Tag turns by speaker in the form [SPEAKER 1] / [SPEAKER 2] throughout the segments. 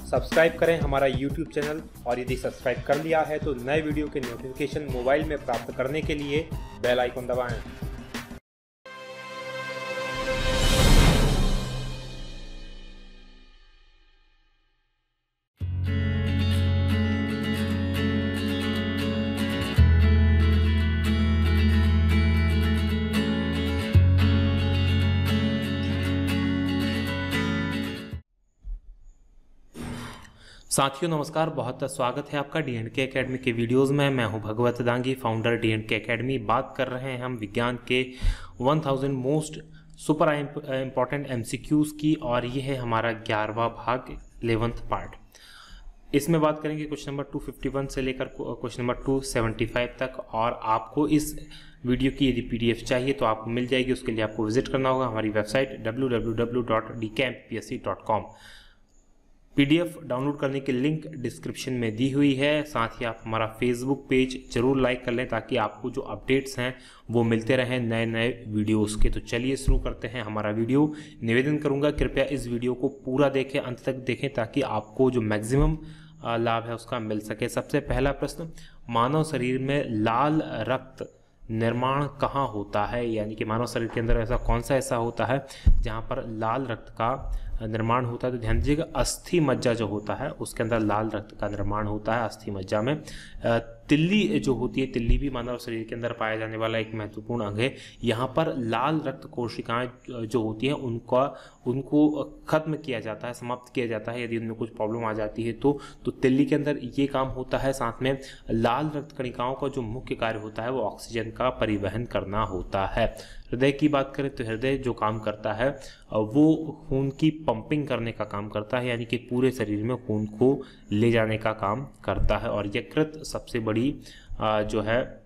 [SPEAKER 1] Subscribe करें हमारा YouTube channel और यदि सब्सक्राइब कर लिया है तो नए वीडियो के नोटिफिकेशन मोबाइल में प्राप्त करने के लिए बेल आइकन दबाएं।
[SPEAKER 2] साथियों नमस्कार, बहुत स्वागत है आपका डी.एंड.के एकेडमी के वीडियोस में। मैं हूं भगवत दांगी, फाउंडर डी.एंड.के एकेडमी। बात कर रहे हैं हम विज्ञान के 1000 मोस्ट सुपर इम्पॉर्टेंट एमसीक्यूज की, और ये है हमारा 11वां भाग, 11th पार्ट। इसमें बात करेंगे क्वेश्चन नंबर 251 से लेकर क्वेश्चन नंबर 275 तक। और आपको इस वीडियो की यदि PDF चाहिए तो आपको मिल जाएगी। उसके लिए आपको विजिट करना होगा हमारी वेबसाइट www.dcampsc.com। PDF डाउनलोड करने की लिंक डिस्क्रिप्शन में दी हुई है। साथ ही आप हमारा फेसबुक पेज जरूर लाइक कर लें ताकि आपको जो अपडेट्स हैं वो मिलते रहें नए नए वीडियोस के। तो चलिए शुरू करते हैं हमारा वीडियो। निवेदन करूंगा कृपया इस वीडियो को पूरा देखें, अंत तक देखें ताकि आपको जो मैक्सिमम लाभ है उसका मिल सके। सबसे पहला प्रश्न, मानव शरीर में लाल रक्त निर्माण कहाँ होता है? यानी कि मानव शरीर के अंदर ऐसा कौन सा ऐसा होता है जहाँ पर लाल रक्त का निर्माण होता है? तो ध्यान दीजिएगा, अस्थि मज्जा जो होता है उसके अंदर लाल रक्त का निर्माण होता है, अस्थि मज्जा में। तिल्ली जो होती है, तिल्ली भी मानव शरीर के अंदर पाया जाने वाला एक महत्वपूर्ण अंग है। यहाँ पर लाल रक्त कोशिकाएं जो होती हैं उनको खत्म किया जाता है, समाप्त किया जाता है यदि उनमें कुछ प्रॉब्लम आ जाती है तो तिल्ली के अंदर ये काम होता है। साथ में लाल रक्त कणिकाओं का जो मुख्य कार्य होता है वो ऑक्सीजन का परिवहन करना होता है। हृदय की बात करें तो हृदय जो काम करता है वो खून की पंपिंग करने का काम करता है, यानी कि पूरे शरीर में खून को ले जाने का काम करता है। और यकृत सबसे बड़ी जो है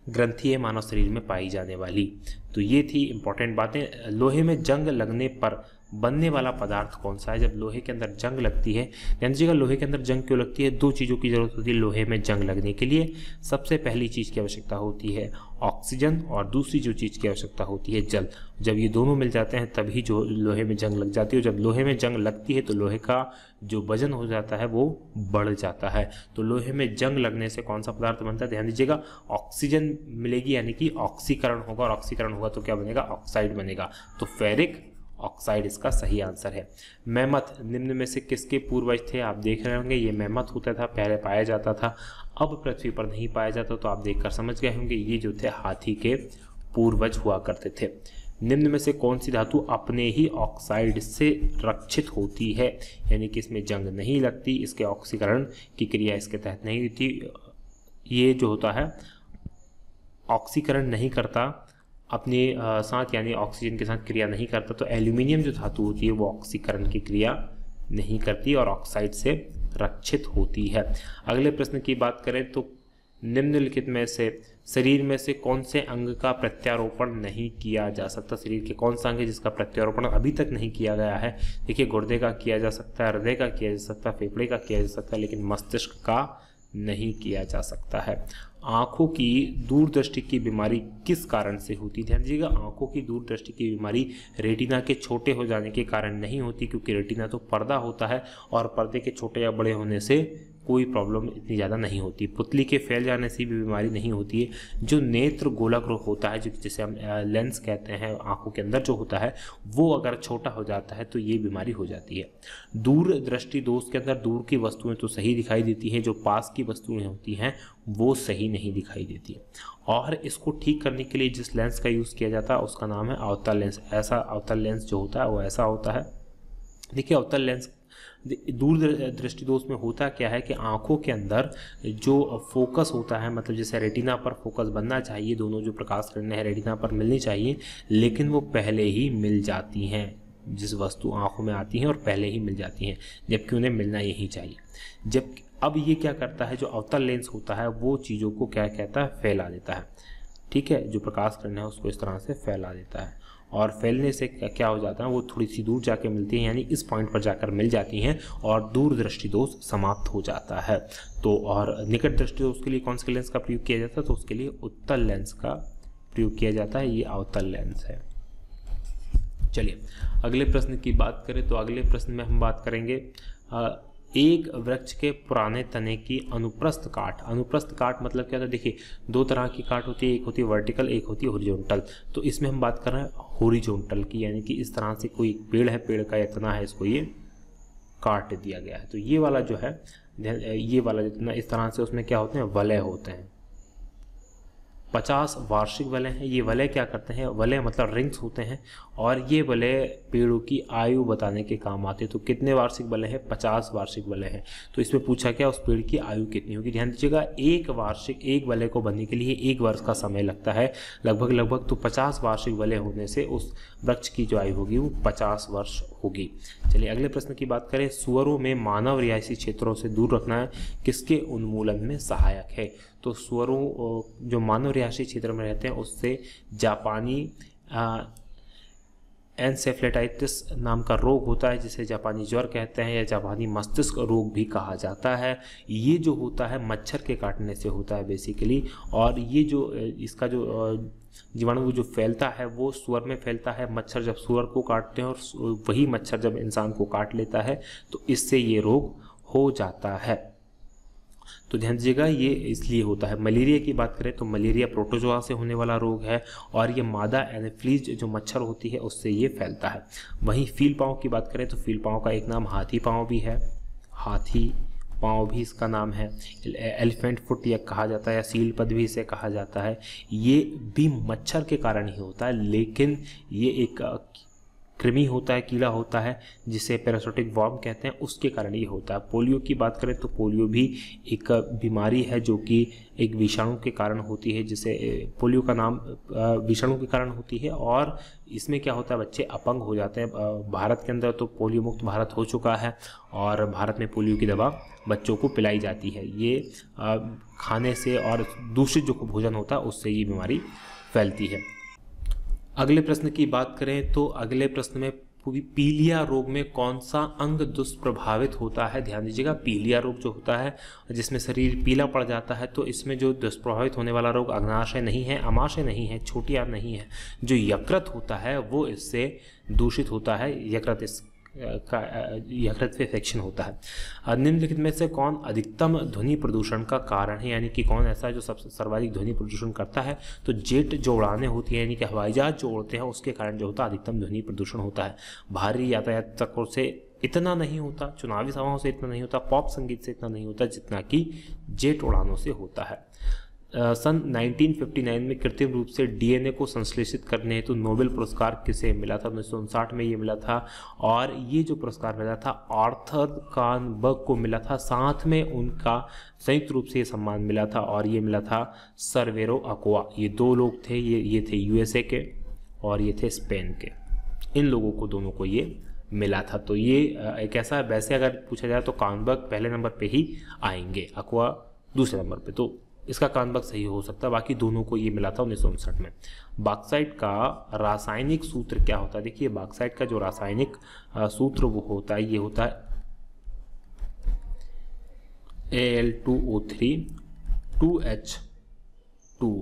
[SPEAKER 2] ग्रंथि है मानव शरीर में पाई जाने वाली। तो ये थी इंपॉर्टेंट बातें। लोहे में जंग लगने पर बनने वाला पदार्थ कौन सा है? जब लोहे के अंदर जंग लगती है, ध्यान दीजिएगा लोहे के अंदर जंग क्यों लगती है? दो चीज़ों की जरूरत होती है लोहे में जंग लगने के लिए। सबसे पहली चीज़ की आवश्यकता होती है ऑक्सीजन, और दूसरी जो चीज़ की आवश्यकता होती है जल। जब ये दोनों मिल जाते हैं तभी जो लोहे में जंग लग जाती है। जब लोहे में जंग लगती है तो लोहे का जो वजन हो जाता है वो बढ़ जाता है। तो लोहे में जंग लगने से कौन सा पदार्थ बनता है? ध्यान दीजिएगा, ऑक्सीजन मिलेगी यानी कि ऑक्सीकरण होगा, और ऑक्सीकरण होगा तो क्या बनेगा? ऑक्साइड बनेगा। तो फेरिक ऑक्साइड इसका सही आंसर है। मैमथ निम्न में से किसके पूर्वज थे? आप देख रहे होंगे ये मैमथ होता था, पहले पाया जाता था, अब पृथ्वी पर नहीं पाया जाता। तो आप देखकर समझ गए होंगे ये जो थे हाथी के पूर्वज हुआ करते थे। निम्न में से कौन सी धातु अपने ही ऑक्साइड से रक्षित होती है? यानी कि इसमें जंग नहीं लगती, इसके ऑक्सीकरण की क्रिया इसके तहत नहीं होती। ये जो होता है ऑक्सीकरण नहीं करता अपने साथ, यानी ऑक्सीजन के साथ क्रिया नहीं करता। तो एल्यूमिनियम जो धातु होती है वो ऑक्सीकरण की क्रिया नहीं करती और ऑक्साइड से रक्षित होती है। अगले प्रश्न की बात करें तो निम्नलिखित में से शरीर में से कौन से अंग का प्रत्यारोपण नहीं किया जा सकता? शरीर के कौन सा अंग है जिसका प्रत्यारोपण अभी तक नहीं किया गया है? देखिए, गुर्दे का किया जा सकता है, हृदय का किया जा सकता है, फेफड़े का किया जा सकता है, लेकिन मस्तिष्क का नहीं किया जा सकता है। आंखों की दूरदृष्टि की बीमारी किस कारण से होती है? ध्यान दीजिएगा, आंखों की दूरदृष्टि की बीमारी रेटिना के छोटे हो जाने के कारण नहीं होती, क्योंकि रेटिना तो पर्दा होता है और पर्दे के छोटे या बड़े होने से कोई प्रॉब्लम इतनी ज़्यादा नहीं होती। पुतली के फैल जाने से भी बीमारी नहीं होती है। जो नेत्र गोलक होता है, जिसे हम लेंस कहते हैं, आंखों के अंदर जो होता है वो अगर छोटा हो जाता है तो ये बीमारी हो जाती है। दूर दृष्टि दोष के अंदर दूर की वस्तुएं तो सही दिखाई देती हैं, जो पास की वस्तुएं होती हैं वो सही नहीं दिखाई देती। और इसको ठीक करने के लिए जिस लेंस का यूज़ किया जाता है उसका नाम है अवतल लेंस। ऐसा अवतल लेंस जो होता है वो ऐसा होता है। देखिए, अवतल लेंस दूर दृष्टि दोष में होता क्या है कि आंखों के अंदर जो फोकस होता है, मतलब जैसे रेटिना पर फोकस बनना चाहिए, दोनों जो प्रकाश किरणें हैं रेटिना पर मिलनी चाहिए, लेकिन वो पहले ही मिल जाती हैं। जिस वस्तु आंखों में आती हैं और पहले ही मिल जाती हैं, जबकि उन्हें मिलना यही चाहिए। जब अब ये क्या करता है, जो अवतल लेंस होता है वो चीज़ों को क्या कहता है? फैला देता है। ठीक है, जो प्रकाश किरण है उसको इस तरह से फैला देता है, और फैलने से क्या हो जाता है, वो थोड़ी सी दूर जाके मिलती हैं, यानी इस पॉइंट पर जाकर मिल जाती हैं और दूर दृष्टि दोष समाप्त हो जाता है। तो और निकट दृष्टि दोष के लिए कौन से लेंस का प्रयोग किया जाता है? तो उसके लिए उत्तल लेंस का प्रयोग किया जाता है। ये अवतल लेंस है। चलिए अगले प्रश्न की बात करें तो अगले प्रश्न में हम बात करेंगे एक वृक्ष के पुराने तने की अनुप्रस्थ काट। अनुप्रस्थ काट मतलब क्या होता है, देखिए दो तरह की काट होती है, एक होती है वर्टिकल, एक होती है हॉरिजॉन्टल। तो इसमें हम बात कर रहे हैं हॉरिजॉन्टल की, यानी कि इस तरह से कोई पेड़ है, पेड़ का इतना है, इसको ये काट दिया गया है। तो ये वाला जो है, ये वाला जितना इस तरह से, उसमें क्या होते हैं, वलय होते हैं। 50 वार्षिक वलय हैं। ये वलय क्या करते हैं, वलय मतलब रिंग्स होते हैं, और ये वलय पेड़ों की आयु बताने के काम आते हैं। तो कितने वार्षिक वलय हैं, 50 वार्षिक वलय हैं। तो इसमें पूछा क्या, उस पेड़ की आयु कितनी होगी। ध्यान दीजिएगा, एक वलय को बनने के लिए 1 वर्ष का समय लगता है लगभग। तो 50 वार्षिक वलय होने से उस वृक्ष की जो आयु होगी वो 50 वर्ष होगी। चलिए अगले प्रश्न की बात करें। सुअरों में मानव रिहायशी क्षेत्रों से दूर रखना किसके उन्मूलन में सहायक है। तो सुअरों जो मानव रिहायशी क्षेत्र में रहते हैं उससे जापानी एन्सेफ्लेटाइटिस नाम का रोग होता है, जिसे जापानी ज्वर कहते हैं, या जापानी मस्तिष्क रोग भी कहा जाता है। ये जो होता है मच्छर के काटने से होता है बेसिकली, और ये जो इसका जो जीवाणु जो फैलता है वो सुअर में फैलता है। मच्छर जब सुअर को काटते हैं और वही मच्छर जब इंसान को काट लेता है तो इससे ये रोग हो जाता है। तो ध्यान दीजिएगा, ये इसलिए होता है। मलेरिया की बात करें तो मलेरिया प्रोटोजोआ से होने वाला रोग है, और ये मादा एनाफिलीज जो मच्छर होती है उससे ये फैलता है। वहीं फील पाँव की बात करें तो फील पाँव का एक नाम हाथी पाँव भी है, हाथी पाँव भी इसका नाम है। एलिफेंट फुट या कहा जाता है, या सील पद भी इसे कहा जाता है। ये भी मच्छर के कारण ही होता है, लेकिन ये एक कृमि होता है, कीड़ा होता है जिसे पैरासिटिक वर्म कहते हैं, उसके कारण ये होता है। पोलियो की बात करें तो पोलियो भी एक बीमारी है जो कि एक विषाणु के कारण होती है, जिसे पोलियो का नाम विषाणु के कारण होती है, और इसमें क्या होता है, बच्चे अपंग हो जाते हैं। भारत के अंदर तो पोलियो मुक्त भारत हो चुका है, और भारत में पोलियो की दवा बच्चों को पिलाई जाती है। ये खाने से और दूषित जो भोजन होता है उससे ये बीमारी फैलती है। अगले प्रश्न की बात करें तो अगले प्रश्न में पीलिया रोग में कौन सा अंग दुष्प्रभावित होता है। ध्यान दीजिएगा, पीलिया रोग जो होता है जिसमें शरीर पीला पड़ जाता है, तो इसमें जो दुष्प्रभावित होने वाला रोग अग्नाशय नहीं है, अमाशय नहीं है, छोटी आंत नहीं है, जो यकृत होता है वो इससे दूषित होता है। यकृत से इन्फेक्शन होता है। निम्नलिखित में से कौन अधिकतम ध्वनि प्रदूषण का कारण है, यानी कि कौन ऐसा है जो सबसे सर्वाधिक ध्वनि प्रदूषण करता है। तो जेट जो उड़ानें होती हैं, यानी कि हवाई जहाज जो उड़ते हैं, उसके कारण जो होता है अधिकतम ध्वनि प्रदूषण होता है। भारी यातायात तत्वों से इतना नहीं होता, चुनावी सभाओं से इतना नहीं होता, पॉप संगीत से इतना नहीं होता जितना कि जेट उड़ानों से होता है। सन 1959 में कृत्रिम रूप से डीएनए को संश्लेषित करने हेतु नोबेल पुरस्कार किसे मिला था। 1959 में ये मिला था, और ये जो पुरस्कार मिला था आर्थर कॉनबर्ग को मिला था। साथ में उनका संयुक्त रूप से ये सम्मान मिला था, और ये मिला था सर्वेरो अक्वा। ये 2 लोग थे, ये थे यूएसए के और ये थे स्पेन के। इन लोगों को दोनों को ये मिला था। तो ये एक ऐसा, वैसे अगर पूछा जाए तो कॉनबर्ग पहले नंबर पे ही आएंगे, अक्वा दूसरे नंबर पे, तो इसका कॉनबर्ग सही हो सकता है। बाकी दोनों को ये मिला था 1959 में। बॉक्साइट का रासायनिक सूत्र क्या होता है। देखिए, बॉक्साइट का जो रासायनिक सूत्र वो होता है, ये होता है Al2O3 2H2।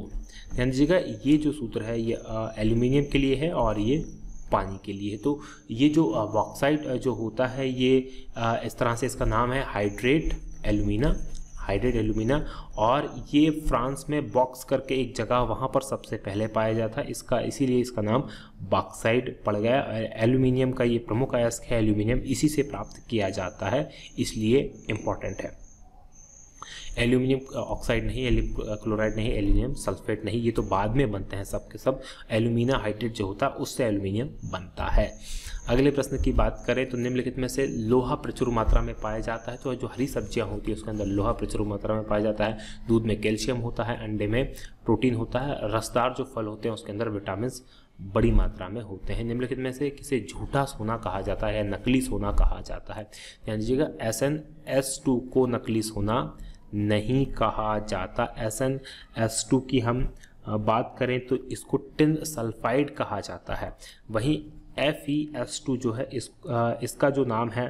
[SPEAKER 2] ध्यान दीजिएगा, ये जो सूत्र है ये एल्यूमिनियम के लिए है और ये पानी के लिए। तो ये जो बॉक्साइट जो होता है ये इस तरह से इसका नाम है हाइड्रेट एल्यूमिना, और ये फ्रांस में बॉक्स करके एक जगह वहाँ पर सबसे पहले पाया जाता है, इसीलिए इसका नाम बॉक्साइट पड़ गया। एल्यूमिनियम का ये प्रमुख अयस्क है, एल्यूमिनियम इसी से प्राप्त किया जाता है, इसलिए इम्पॉर्टेंट है। एल्यूमिनियम ऑक्साइड नहीं, क्लोराइड नहीं, एल्यूमिनियम सल्फेट नहीं, ये तो बाद में बनते हैं सब के सब। एल्यूमिना हाइड्रेट जो होता है उससे एल्यूमिनियम बनता है। अगले प्रश्न की बात करें तो निम्नलिखित में से लोहा प्रचुर मात्रा में पाया जाता है। तो जो हरी सब्जियां होती है उसके अंदर लोहा प्रचुर मात्रा में पाया जाता है। दूध में कैल्शियम होता है, अंडे में प्रोटीन होता है, रसदार जो फल होते हैं उसके अंदर विटामिन बड़ी मात्रा में होते हैं। निम्नलिखित में से किसे झूठा सोना कहा जाता है या नकली सोना कहा जाता है। ध्यान दीजिएगा, SnS2 को नकली सोना नहीं कहा जाता। SnS2 की हम बात करें तो इसको टिन सल्फाइड कहा जाता है। वहीं FeS2 जो है इसका जो नाम है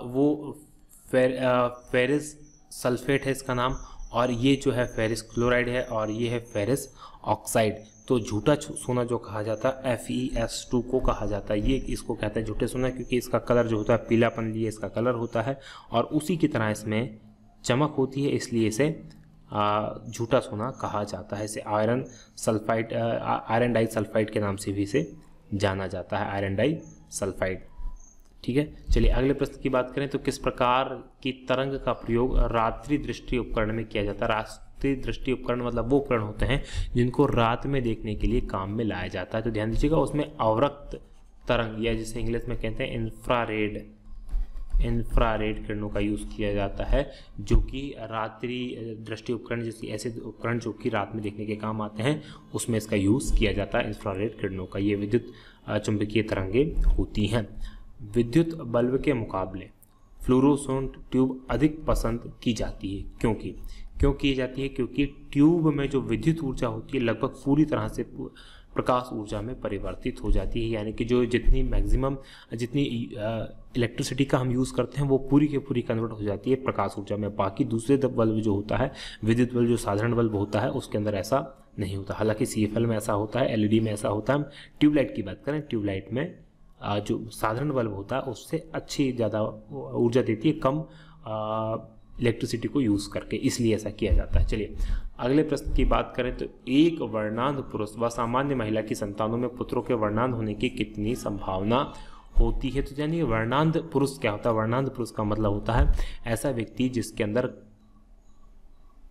[SPEAKER 2] वो फेरिस सल्फेट है इसका नाम, और ये जो है फेरिस क्लोराइड है, और ये है फेरिस ऑक्साइड। तो झूठा सोना जो कहा जाता है FeS2 को कहा जाता है। ये इसको कहते हैं झूठे सोना, क्योंकि इसका कलर जो होता है पीलापन लिए इसका कलर होता है और उसी की तरह इसमें चमक होती है, इसलिए इसे झूठा सोना कहा जाता है। इसे iron sulphide, iron disulphide के नाम से भी इसे जाना जाता है, आयरन डाई सल्फाइड। ठीक है, चलिए अगले प्रश्न की बात करें तो किस प्रकार की तरंग का प्रयोग रात्रि दृष्टि उपकरण में किया जाता है। रात्रि दृष्टि उपकरण मतलब वो उपकरण होते हैं जिनको रात में देखने के लिए काम में लाया जाता है। तो ध्यान दीजिएगा, उसमें अवरक्त तरंग या जिसे इंग्लिश में कहते हैं इंफ्रारेड किरणों का यूज़ किया जाता है, जो कि रात्रि दृष्टि उपकरण जैसे ऐसे उपकरण जो कि रात में देखने के काम आते हैं उसमें इसका यूज़ किया जाता है इंफ्रारेड किरणों का। ये विद्युत चुंबकीय तरंगे होती हैं। विद्युत बल्ब के मुकाबले फ्लोरोसेंट ट्यूब अधिक पसंद की जाती है। क्यों की जाती है? क्योंकि ट्यूब में जो विद्युत ऊर्जा होती है लगभग पूरी तरह से प्रकाश ऊर्जा में परिवर्तित हो जाती है, यानी कि जो जितनी इलेक्ट्रिसिटी का हम यूज़ करते हैं वो पूरी की पूरी कन्वर्ट हो जाती है प्रकाश ऊर्जा में। बाकी दूसरे बल्ब जो होता है, विद्युत बल्ब जो साधारण बल्ब होता है उसके अंदर ऐसा नहीं होता। हालांकि CFL में ऐसा होता है, LED में ऐसा होता है। ट्यूबलाइट की बात करें, ट्यूबलाइट में जो साधारण बल्ब होता है उससे अच्छी ज़्यादा ऊर्जा देती है, कम इलेक्ट्रिसिटी को यूज़ करके, इसलिए ऐसा किया जाता है। चलिए अगले प्रश्न की बात करें तो एक वर्णांध पुरुष व सामान्य महिला की संतानों में पुत्रों के वर्णांध होने की कितनी संभावना होती है। तो यानी वर्णांध पुरुष क्या होता है? वर्णांध पुरुष का मतलब होता है ऐसा व्यक्ति जिसके अंदर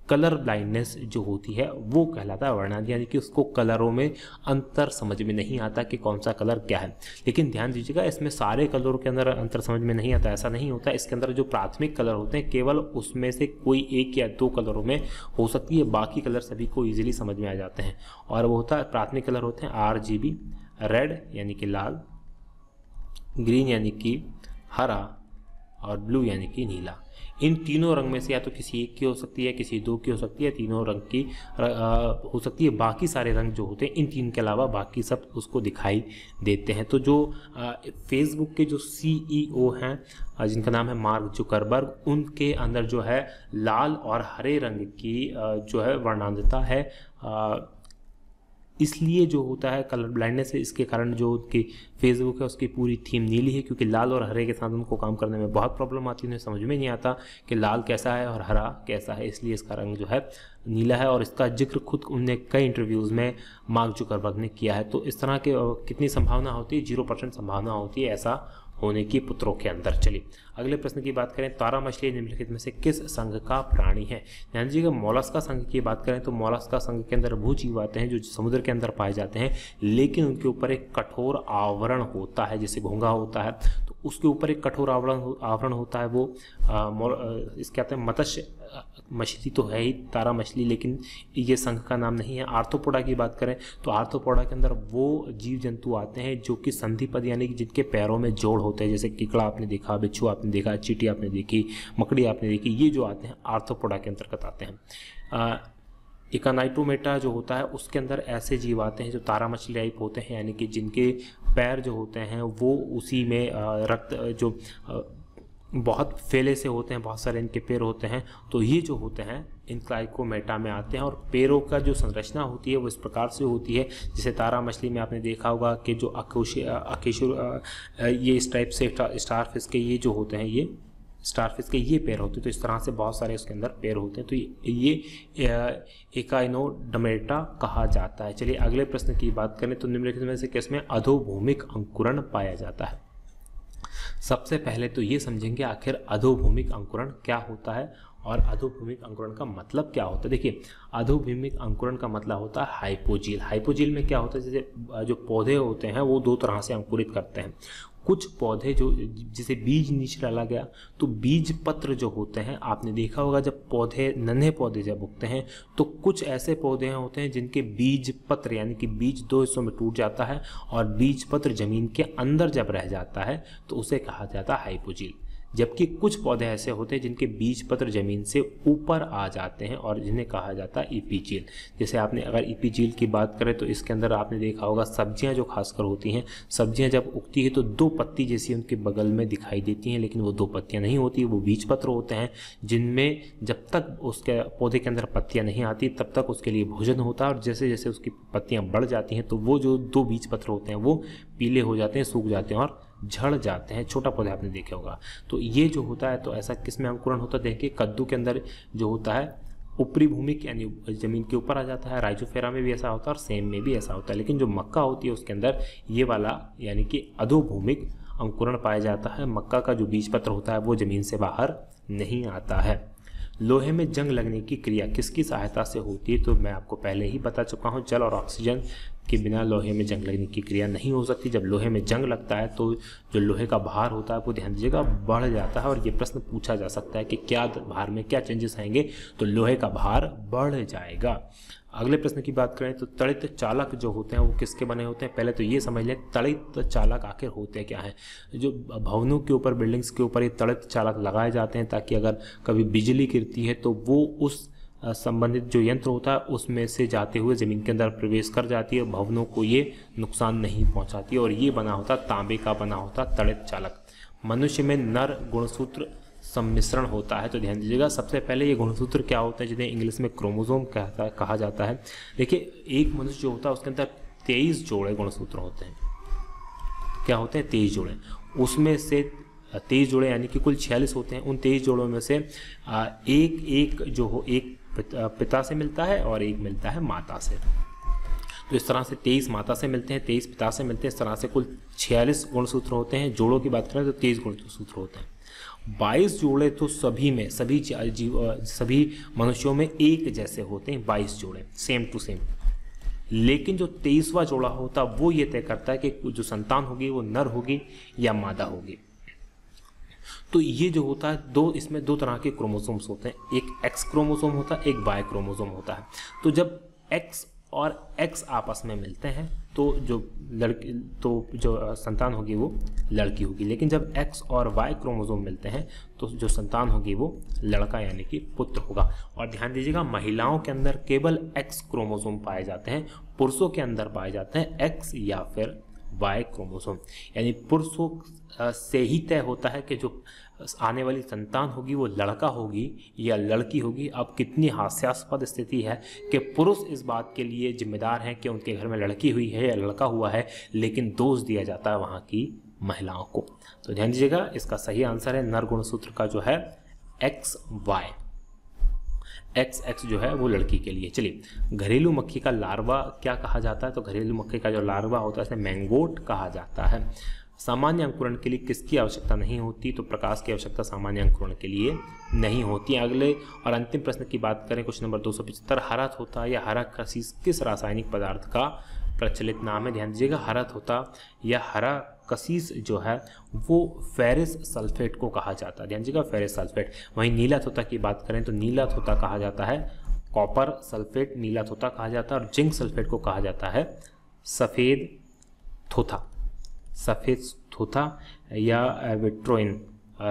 [SPEAKER 2] कलर ब्लाइंडनेस जो होती है वो कहलाता है वर्णांध, यानी कि उसको कलरों में अंतर समझ में नहीं आता कि कौन सा कलर क्या है। लेकिन ध्यान दीजिएगा, इसमें सारे कलरों के अंदर अंतर समझ में नहीं आता, ऐसा नहीं होता। इसके अंदर जो प्राथमिक कलर होते हैं केवल उसमें से कोई एक या दो कलरों में हो सकती है, बाकी कलर सभी को ईजिली समझ में आ जाते हैं। और वो होता है, प्राथमिक कलर होते हैं RGB, रेड यानी कि लाल, ग्रीन यानी कि हरा और ब्लू यानी कि नीला। इन तीनों रंग में से या तो किसी एक की हो सकती है, किसी दो की हो सकती है, तीनों रंग की हो सकती है। बाकी सारे रंग जो होते हैं इन तीन के अलावा बाकी सब उसको दिखाई देते हैं। तो जो फेसबुक के जो CEO हैं जिनका नाम है मार्क जुकरबर्ग, उनके अंदर जो है लाल और हरे रंग की जो है वर्णांधता है, इसलिए जो होता है कलर ब्लाइंडनेस है। इसके कारण जो उनकी फेसबुक है उसकी पूरी थीम नीली है, क्योंकि लाल और हरे के साथ उनको काम करने में बहुत प्रॉब्लम आती है। उन्हें समझ में नहीं आता कि लाल कैसा है और हरा कैसा है, इसलिए इसका रंग जो है नीला है। और इसका जिक्र खुद उनने कई इंटरव्यूज़ में मार्क जुकरबर्ग ने किया है। तो इस तरह के कितनी संभावना होती है? 0% संभावना होती है ऐसा होने की पुत्रों के अंदर। चलिए अगले प्रश्न की बात करें, तारा मछली निम्नलिखित में से किस संघ का प्राणी है। ध्यान दीजिएगा, मोलस्का संघ की बात करें तो मोलस्का संघ के अंदर वो जीव आते हैं जो समुद्र के अंदर पाए जाते हैं, लेकिन उनके ऊपर एक कठोर आवरण होता है, जैसे घोंघा होता है तो उसके ऊपर एक कठोर आवरण होता है। वो इसके आते हैं मत्स्य मछली तो है ही तारा मछली, लेकिन ये संघ का नाम नहीं है। आर्थ्रोपोडा की बात करें तो आर्थ्रोपोडा के अंदर वो जीव जंतु आते हैं जो कि संधिपद यानी कि जिनके पैरों में जोड़ होते हैं, जैसे किकड़ा आपने देखा, बिच्छू आपने देखा, चींटी आपने देखी, मकड़ी आपने देखी, ये जो आते हैं आर्थ्रोपोडा के अंतर्गत आते हैं। इकानाइटोमेटा जो होता है उसके अंदर ऐसे जीव आते हैं जो तारा मछली टाइप होते हैं, यानी कि जिनके पैर जो होते हैं वो उसी में रक्त जो बहुत फैले से होते हैं, बहुत सारे इनके पैर होते हैं। तो ये जो होते हैं इनक्लाइकोमेटा में आते हैं। और पैरों का जो संरचना होती है वो इस प्रकार से होती है, जैसे तारा मछली में आपने देखा होगा कि जो अकेशुर ये इस टाइप से स्टारफिश के ये जो होते हैं, ये स्टारफिश के ये पैर होते हैं। तो इस तरह से बहुत सारे उसके अंदर पैर होते हैं। तो ये एकाइनोडर्मेटा कहा जाता है। चलिए अगले प्रश्न की बात करें तो निम्नलिखित में से किसमें अधोभूमिक अंकुरण पाया जाता है। सबसे पहले तो ये समझेंगे आखिर अधोभूमिक अंकुरण क्या होता है और अधोभूमिक अंकुरण का मतलब क्या होता है। देखिए, अधोभूमिक अंकुरण का मतलब होता है हाइपोजील। हाइपोजील में क्या होता है, जैसे जो पौधे होते हैं वो दो तरह से अंकुरित करते हैं। कुछ पौधे जो जैसे बीज नीचे डाला गया तो बीज पत्र जो होते हैं, आपने देखा होगा जब पौधे नन्हे पौधे जब उगते हैं तो कुछ ऐसे पौधे होते हैं जिनके बीज पत्र यानी कि बीज दो हिस्सों में टूट जाता है और बीज पत्र जमीन के अंदर जब रह जाता है तो उसे कहा जाता है हाइपोजील। जबकि कुछ पौधे ऐसे होते हैं जिनके बीज पत्र जमीन से ऊपर आ जाते हैं और जिन्हें कहा जाता है इपीजील। जैसे आपने अगर इपीजील की बात करें तो इसके अंदर आपने देखा होगा सब्जियां जो खासकर होती हैं, सब्जियां जब उगती है तो दो पत्ती जैसी उनके बगल में दिखाई देती हैं, लेकिन वो दो पत्तियां नहीं होती, वो बीज पत्र होते हैं जिनमें जब तक उसके पौधे के अंदर पत्तियां नहीं आती तब तक उसके लिए भोजन होता है, और जैसे जैसे उसकी पत्तियां बढ़ जाती हैं तो वो जो दो बीज पत्र होते हैं वो पीले हो जाते हैं, सूख जाते हैं और झड़ जाते हैं। छोटा पौधा आपने देखा होगा। तो ये जो होता है, तो ऐसा किस में अंकुरण होता है? देखिए कद्दू के अंदर जो होता है ऊपरी भूमि यानी जमीन के ऊपर आ जाता है, राइजोफेरा में भी ऐसा होता है और सेम में भी ऐसा होता है। लेकिन जो मक्का होती है उसके अंदर ये वाला यानी कि अधोभूमिक अंकुरण पाया जाता है। मक्का का जो बीज पत्र होता है वो जमीन से बाहर नहीं आता है। लोहे में जंग लगने की क्रिया किसकी सहायता से होती है? तो मैं आपको पहले ही बता चुका हूँ, जल और ऑक्सीजन के बिना लोहे में जंग लगने की क्रिया नहीं हो सकती। जब लोहे में जंग लगता है तो जो लोहे का भार होता है वो ध्यान दीजिएगा बढ़ जाता है, और ये प्रश्न पूछा जा सकता है कि क्या भार में क्या चेंजेस आएंगे? तो लोहे का भार बढ़ जाएगा। अगले प्रश्न की बात करें तो तड़ित चालक जो होते हैं वो किसके बने होते हैं? पहले तो ये समझ लें तड़ित चालक आखिर होते क्या हैं। जो भवनों के ऊपर, बिल्डिंग्स के ऊपर ये तड़ित चालक लगाए जाते हैं ताकि अगर कभी बिजली गिरती है तो वो उस संबंधित जो यंत्र होता है उसमें से जाते हुए ज़मीन के अंदर प्रवेश कर जाती है, भवनों को ये नुकसान नहीं पहुंचाती, और ये बना होता तांबे का बना होता तड़ित चालक। मनुष्य में नर गुणसूत्र सम्मिश्रण होता है, तो ध्यान दीजिएगा सबसे पहले ये गुणसूत्र क्या होता है जिन्हें इंग्लिश में क्रोमोसोम कहा जाता है। देखिए एक मनुष्य जो होता है उसके अंदर 23 जोड़े गुणसूत्र होते हैं। क्या होते हैं? 23 जोड़े। उसमें से 23 जोड़े यानी कि कुल 46 होते हैं। उन 23 जोड़ों में से एक जो हो एक पिता से मिलता है और एक मिलता है माता से। तो इस तरह से 23 माता से मिलते हैं, 23 पिता से मिलते हैं। इस तरह से कुल 46 गुणसूत्र होते हैं। जोड़ों की बात करें तो 23 गुणसूत्र होते हैं। 22 जोड़े तो सभी में सभी मनुष्यों में एक जैसे होते हैं, 22 जोड़े सेम टू सेम। लेकिन जो 23वां जोड़ा होता है वो ये तय करता है कि जो संतान होगी वो नर होगी या मादा होगी। तो ये जो होता है इसमें दो तरह के क्रोमोसोम्स होते हैं, एक एक्स क्रोमोसोम होता है, एक वाई क्रोमोसोम होता है। तो जब एक्स और एक्स आपस में मिलते हैं तो जो संतान होगी वो लड़की होगी, लेकिन जब एक्स और वाई क्रोमोसोम मिलते हैं तो जो संतान होगी वो लड़का यानी कि पुत्र होगा। और ध्यान दीजिएगा महिलाओं के अंदर केवल एक्स क्रोमोसोम पाए जाते हैं, पुरुषों के अंदर पाए जाते हैं एक्स या फिर वाई क्रोमोसोम। यानी पुरुषों से ही तय होता है कि जो आने वाली संतान होगी वो लड़का होगी या लड़की होगी। अब कितनी हास्यास्पद स्थिति है कि पुरुष इस बात के लिए जिम्मेदार हैं कि उनके घर में लड़की हुई है या लड़का हुआ है, लेकिन दोष दिया जाता है वहाँ की महिलाओं को। तो ध्यान दीजिएगा इसका सही आंसर है नर गुणसूत्र का जो है एक्स वाई। एक्स जो है वो लड़की के लिए। चलिए घरेलू मक्खी का लार्वा क्या कहा जाता है? तो घरेलू मक्खी का जो लार्वा होता है इसे मैंगोट कहा जाता है। सामान्य अंकुरण के लिए किसकी आवश्यकता नहीं होती? तो प्रकाश की आवश्यकता सामान्य अंकुरण के लिए नहीं होती। अगले और अंतिम प्रश्न की बात करें, क्वेश्चन नंबर 275, हरा थोथा या हरा कसीस किस रासायनिक पदार्थ का प्रचलित नाम है? ध्यान दीजिएगा हरा थोथा या हरा कसीस जो है वो फेरस सल्फेट को कहा जाता है। ध्यान दीजिएगा फेरस सल्फेट। वहीं नीला थोथा की बात करें तो नीला थोथा कहा जाता है कॉपर सल्फेट, नीला थोथा कहा जाता है, और जिंक सल्फेट को कहा जाता है सफ़ेद थोथा। सफ़ेद थोथा या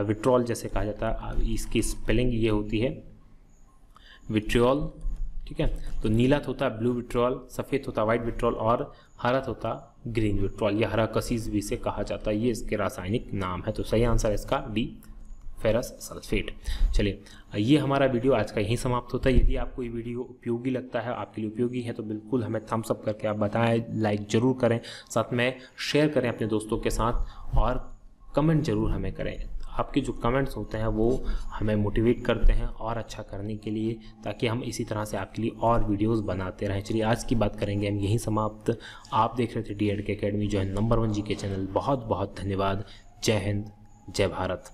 [SPEAKER 2] विट्रोल जैसे कहा जाता है, इसकी स्पेलिंग ये होती है विट्रियोल। ठीक है, तो नीला थोथा ब्लू विट्रोल, सफ़ेद थोथा वाइट विट्रोल और हरा थोथा ग्रीन विट्रोल या हरा कसीस भी से कहा जाता है। ये इसके रासायनिक नाम है। तो सही आंसर इसका डी फेरस सल्फेट। चलिए ये हमारा वीडियो आज का यहीं समाप्त होता है। यदि आपको ये वीडियो उपयोगी लगता है, आपके लिए उपयोगी है, तो बिल्कुल हमें थम्स अप करके आप बताएं, लाइक ज़रूर करें, साथ में शेयर करें अपने दोस्तों के साथ, और कमेंट ज़रूर हमें करें। आपके जो कमेंट्स होते हैं वो हमें मोटिवेट करते हैं और अच्छा करने के लिए, ताकि हम इसी तरह से आपके लिए और वीडियोस बनाते रहें। चलिए आज की बात करेंगे हम यहीं समाप्त। आप देख रहे थे D&K अकेडमी जो है नंबर 1 GK चैनल। बहुत बहुत धन्यवाद। जय हिंद, जय भारत।